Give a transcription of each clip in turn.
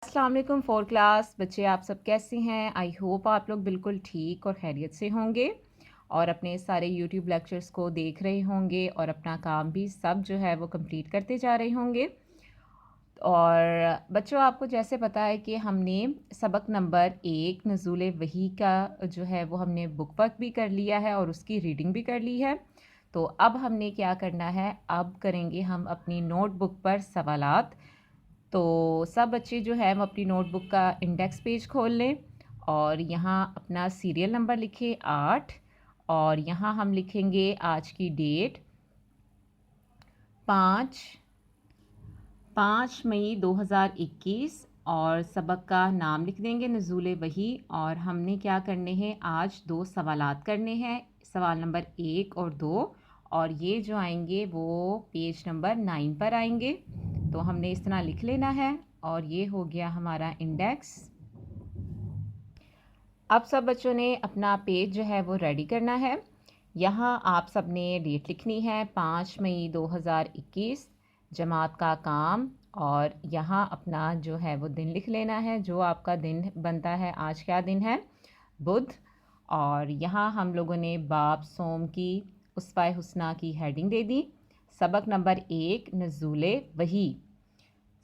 अस्सलाम वालेकुम four class बच्चे, आप सब कैसे हैं? आई होप आप लोग बिल्कुल ठीक और खैरियत से होंगे और अपने सारे यूट्यूब लेक्चर्स को देख रहे होंगे और अपना काम भी सब जो है वो कंप्लीट करते जा रहे होंगे। और बच्चों, आपको जैसे पता है कि हमने सबक नंबर 1 नज़ूल वही का जो है वो हमने बुक वर्क भी कर लिया है और उसकी रीडिंग भी कर ली है। तो अब हमने क्या करना है, अब करेंगे हम अपनी नोटबुक पर सवालात। तो सब बच्चे जो है वो अपनी नोटबुक का इंडेक्स पेज खोल लें और यहाँ अपना सीरियल नंबर लिखें 8 और यहाँ हम लिखेंगे आज की डेट 5 मई 2021 और सबक का नाम लिख देंगे नज़ूल वही। और हमने क्या करने हैं, आज 2 सवालात करने हैं, सवाल नंबर 1 और 2, और ये जो आएंगे वो पेज नंबर 9 पर आएंगे। तो हमने इस तरह लिख लेना है और ये हो गया हमारा इंडेक्स। अब सब बच्चों ने अपना पेज जो है वो रेडी करना है। यहाँ आप सब ने डेट लिखनी है 5 मई 2021, जमात का काम, और यहाँ अपना जो है वो दिन लिख लेना है जो आपका दिन बनता है। आज क्या दिन है? बुध। और यहाँ हम लोगों ने बाब सोम की उस्वाए हुस्ना की हेडिंग दे दी। सबक नंबर 1 नज़ूल वही।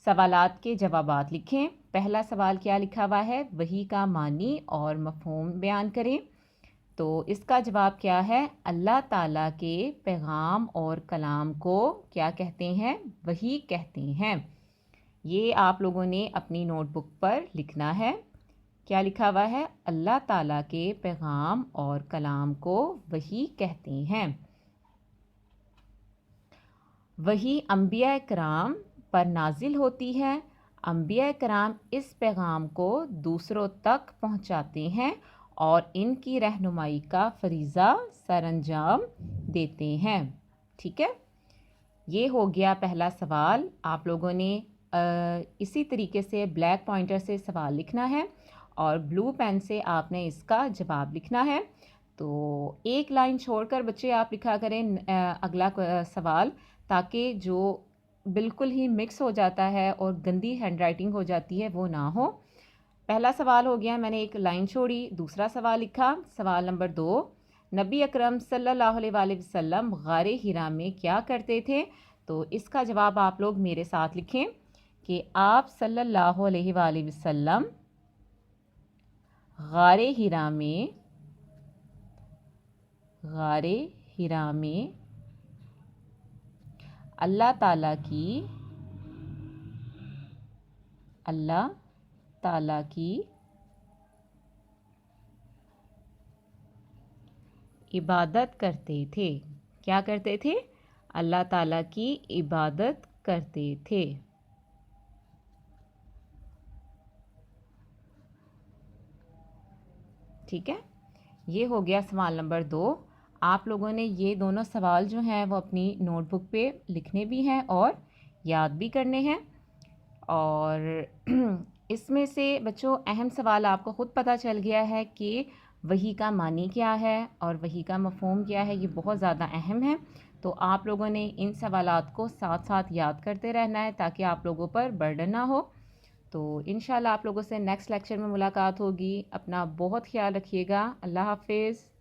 सवालात के जवाबात लिखें। पहला सवाल क्या लिखा हुआ है? वही का मानी और मफ़हूम बयान करें। तो इसका जवाब क्या है? अल्लाह ताला के पैगाम और कलाम को क्या कहते हैं? वही कहते हैं। ये आप लोगों ने अपनी नोटबुक पर लिखना है। क्या लिखा हुआ है? अल्लाह ताला के पैगाम और कलाम को वही कहते हैं। वही अंबिया कराम पर नाजिल होती है। अंबिया कराम इस पैगाम को दूसरों तक पहुंचाते हैं और इनकी रहनुमाई का फरीज़ा सरअंजाम देते हैं। ठीक है, ये हो गया पहला सवाल। आप लोगों ने इसी तरीके से ब्लैक पॉइंटर से सवाल लिखना है और ब्लू पेन से आपने इसका जवाब लिखना है। तो एक लाइन छोड़कर बच्चे आप लिखा करें अगला सवाल, ताकि जो बिल्कुल ही मिक्स हो जाता है और गंदी हैंडराइटिंग हो जाती है वो ना हो। पहला सवाल हो गया, मैंने एक लाइन छोड़ी। दूसरा सवाल लिखा, सवाल नंबर 2, नबी अकरम सल्लल्लाहु अलैहि वसल्लम गारे हिरा में क्या करते थे? तो इसका जवाब आप लोग मेरे साथ लिखें कि आप सल्लल्लाहु अलैहि वसल्लम गारे हिरा में अल्लाह ताला की इबादत करते थे। क्या करते थे? अल्लाह ताला की इबादत करते थे। ठीक है, ये हो गया सवाल नंबर 2। आप लोगों ने ये दोनों सवाल जो हैं वो अपनी नोटबुक पे लिखने भी हैं और याद भी करने हैं। और इसमें से बच्चों अहम सवाल आपको ख़ुद पता चल गया है कि वही का मानी क्या है और वही का मफ़हूम क्या है। ये बहुत ज़्यादा अहम है। तो आप लोगों ने इन सवालात को साथ साथ याद करते रहना है ताकि आप लोगों पर बर्डन ना हो। तो इंशाल्लाह आप लोगों से नेक्स्ट लेक्चर में मुलाकात होगी। अपना बहुत ख्याल रखिएगा। अल्लाह हाफ़िज़।